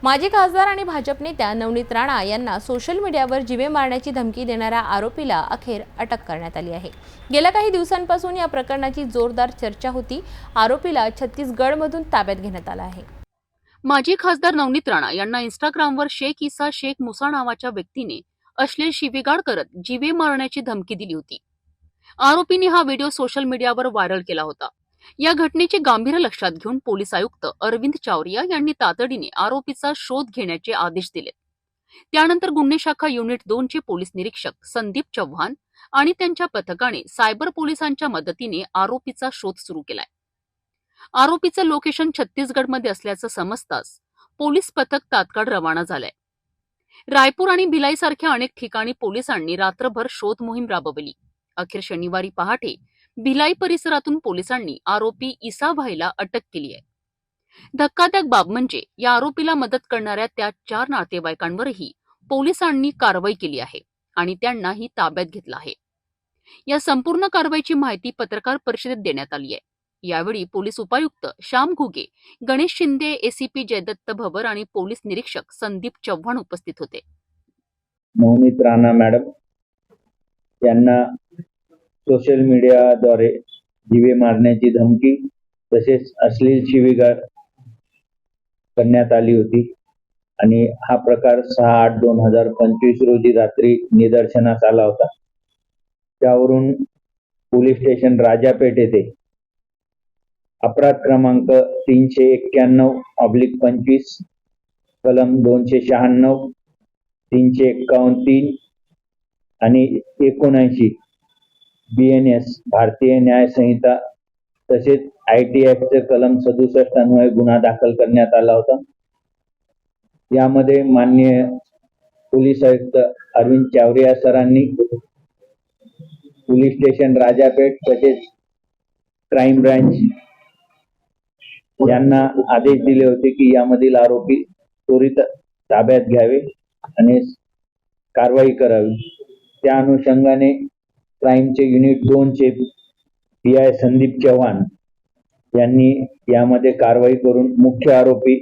माजी खासदार आणि भाजप नेत्या नवनीत राणा यांना सोशल मीडियावर जीवे मारण्याची धमकी देणाऱ्या आरोपीला अखेर अटक करण्यात आली आहे। गेल्या काही दिवसांपासून या प्रकरणाची जोरदार चर्चा होती। आरोपीला छत्तीसगडमधून ताब्यात घेण्यात आलं आहे। माजी खासदार नवनीत राणा यांना इंस्टाग्रामवर शेख ईसा शेख मुसा नावाच्या व्यक्तीने अश्लील शिवीगाळ करत जीवे मारण्याची धमकी दिली होती। आरोपीने हा व्हिडिओ सोशल मीडियावर व्हायरल केला होता। या घटनेचे गांभीर्य लक्षात घेऊन पोलीस आयुक्त अरविंद चावरिया यांनी तातडीने आरोपीचा शोध घेण्याचे आदेश दिले। त्यानंतर गुन्हे शाखा युनिट 2 चे पोलीस निरीक्षक संदीप चव्हाण आणि त्यांच्या पथकाने सायबर पोलिसांच्या मदतीने आरोपीचा शोध सुरू केलाय। आरोपीचं लोकेशन छत्तीसगडमध्ये असल्याचं समजताच पोलीस पथक तात्काळ रवाना झालंय। रायपूर आणि भिलाई सारख्या अनेक ठिकाणी पोलिसांनी रात्रभर शोध मोहीम राबवली। अखेर शनिवारी पहाटे भिलाई परिसरातून पोलिसांनी आरोपी ईसा भाईला अटक केली आहे। धक्कादायक बाब म्हणजे या आरोपीला मदत करणाऱ्या त्या 4 नातेवाईकांवरही पोलिसांनी कारवाई केली आहे आणि त्यांनाही ताब्यात घेतलं आहे। या संपूर्ण कारवाईची माहिती पत्रकार परिषदेत देण्यात आली आहे। यावेळी पोलीस उपायुक्त श्याम घुगे, गणेश शिंदे, एसीपी जयदत्त भवर आणि पोलीस निरीक्षक संदीप चव्हाण उपस्थित होते। नवनीत राणा मॅडम यांना सोशल मीडियाद्वारे जीवे मारण्याची धमकी तसेच अश्लील शिवीगाळ करण्यात आली होती आणि हा प्रकार 6/8/2025 रोजी रात्री निदर्शनास आला होता। त्यावरून पोलीस स्टेशन राजापेठ येथे अपराध क्रमांक 391/25 कलम 296, 351(3) आणि 79 BNS भारतीय न्याय संहिता तसेच IT ऍक्टचे कलम 67 अन्वये गुन्हा दाखल करण्यात आला होता। यामध्ये माननीय पोलीस आयुक्त अरविंद चावरिया सरांनी पोलीस स्टेशन राजापेठ तसेच क्राईम ब्रांच यांना आदेश दिले होते की यामधील आरोपी त्वरित ताब्यात घ्यावे आणि कारवाई करावी। त्या अनुषंगाने क्राईमचे युनिट 2 चे PI संदीप चव्हाण यांनी यामध्ये कारवाई करून मुख्य आरोपी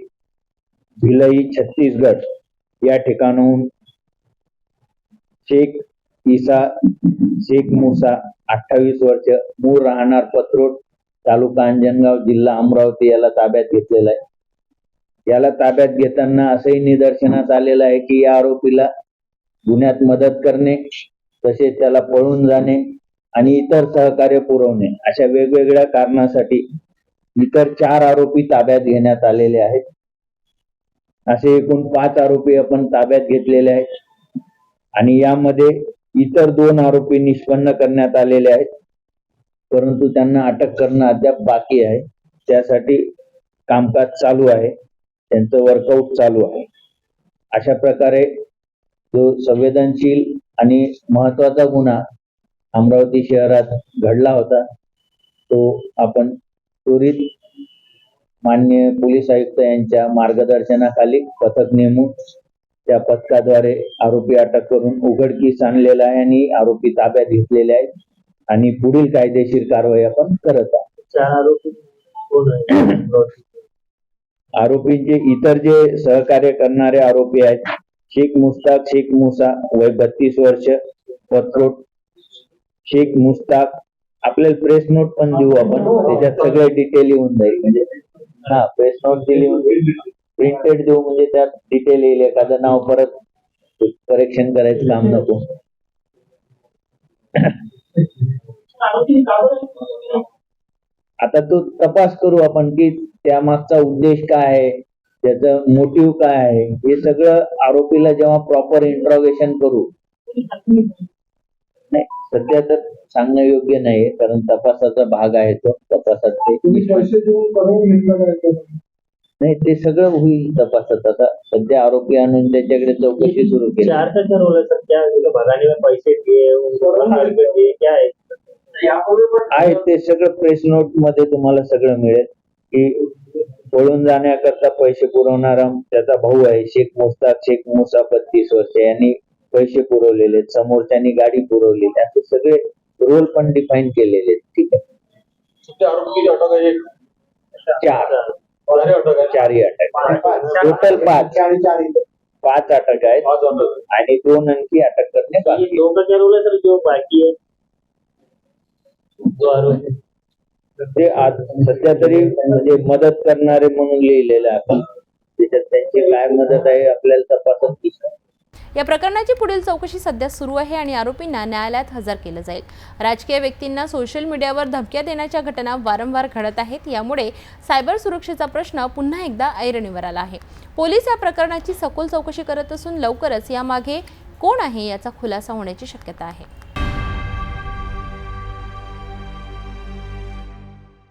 भिलाई छत्तीसगड या ठिकाणाहून शेख ईसा शेख मुसा 28 वर्ष मूळ राहणार पत्रोड तालुका अंजनगाव जिल्हा अमरावती याला ताब्यात घेतलेला आहे। याला ताब्यात घेताना असंही निदर्शनास आलेलं आहे की या आरोपीला गुन्ह्यात मदत करणे तसेच त्याला पळून जाणे आणि इतर सहकार्य पुरवणे अशा वेगवेगळ्या कारणासाठी इतर 4 आरोपी ताब्यात घेण्यात आलेले आहेत। असे एकूण 5 आरोपी आपण ताब्यात घेतलेले आहेत आणि यामध्ये इतर 2 आरोपी निष्पन्न करण्यात आलेले आहेत, परंतु त्यांना अटक करणं अद्याप बाकी आहे। त्यासाठी कामकाज चालू आहे, त्यांचं वर्कआउट चालू आहे। अशा प्रकारे जो संवेदनशील आणि महत्वाचा गुन्हा अमरावती शहरात घडला होता तो आपण त्वरित माननीय पोलीस आयुक्त यांच्या मार्गदर्शनाखाली पथक नेमून त्या पथकाद्वारे आरोपी अटक करून उघडकीस आणलेला आहे आणि आरोपी ताब्यात घेतलेले आहेत आणि पुढील कायदेशीर कारवाई आपण करत आहोत। 4 आरोपी कोण आहेत? आरोपींचे इतर जे सहकार्य करणारे आरोपी आहेत शेख मुस्ताक शेख मुसा वय 32 वर्ष पत्रोड। शेख मुस्ताक आपल्याला प्रेस नोट पण देऊ आपण, त्याच्यात सगळे डिटेल येऊन जाईल। म्हणजे प्रेस नोट दिली म्हणजे प्रिंटेड देऊ म्हणजे त्यात डिटेल येईल, एखादं नाव परत करेक्शन करायचं काम नको। आता तो तपास करू आपण की त्यामागचा उद्देश काय आहे, त्याचं मोटिव्ह काय आहे, हे सगळं आरोपीला जेव्हा प्रॉपर इंट्रॉगेशन करू। नाही सध्या तर सांगणं योग्य नाही, कारण तपासाचा भाग आहे तो। तपासात नाही ते सगळं होईल तपासात। आता सध्या आरोपी आणून त्याच्याकडे चौकशी सुरू केली। 4 का क्या रोल है सर? क्या भगाने में पैसे दिए, उनको टारगेट दिए, क्या है? आहे ते सगळं प्रेस नोट मध्ये तुम्हाला सगळं मिळेल की पळून जाण्याकरता पैसे पुरवणारा त्याचा भाऊ आहे शेख मुस्ताक शेख मुसा 32 वर्ष यांनी पैसे पुरवलेले, समोरच्यांनी गाडी पुरवलेली, असे सगळे रोल पण डिफाईन केलेले। ठीक आहे, किती आरोपी अटक आहे? 4 4 ही अटक। टोटल 5 अटक आहेत आणि 2 आणखी अटक करणे बाकी आहे. लोक ठरवलं सर जो बाकी आहे जो आरोपी ते आज सध्या तरी म्हणजे मदत करणारे म्हणून लिहिलेलं आहे आपण. त्याच्यात त्यांची काय मदत आहे आपल्याला तपासत दिसत. या प्रकरणाची पुढील चौकशी सध्या सुरू आहे आणि आरोपींना न्यायालयात हजर केलं जाईल. राजकीय व्यक्तींना सोशल मीडियावर धमक्या देण्याच्या घटना वारंवार घडत आहेत. यामुळे सायबर सुरक्षेचा प्रश्न पुन्हा एकदा ऐरणीवर आला आहे. पोलीस या प्रकरणाची सखोल चौकशी करत असून लवकरच यामागे कोण आहे याचा खुलासा होण्याची शक्यता आहे.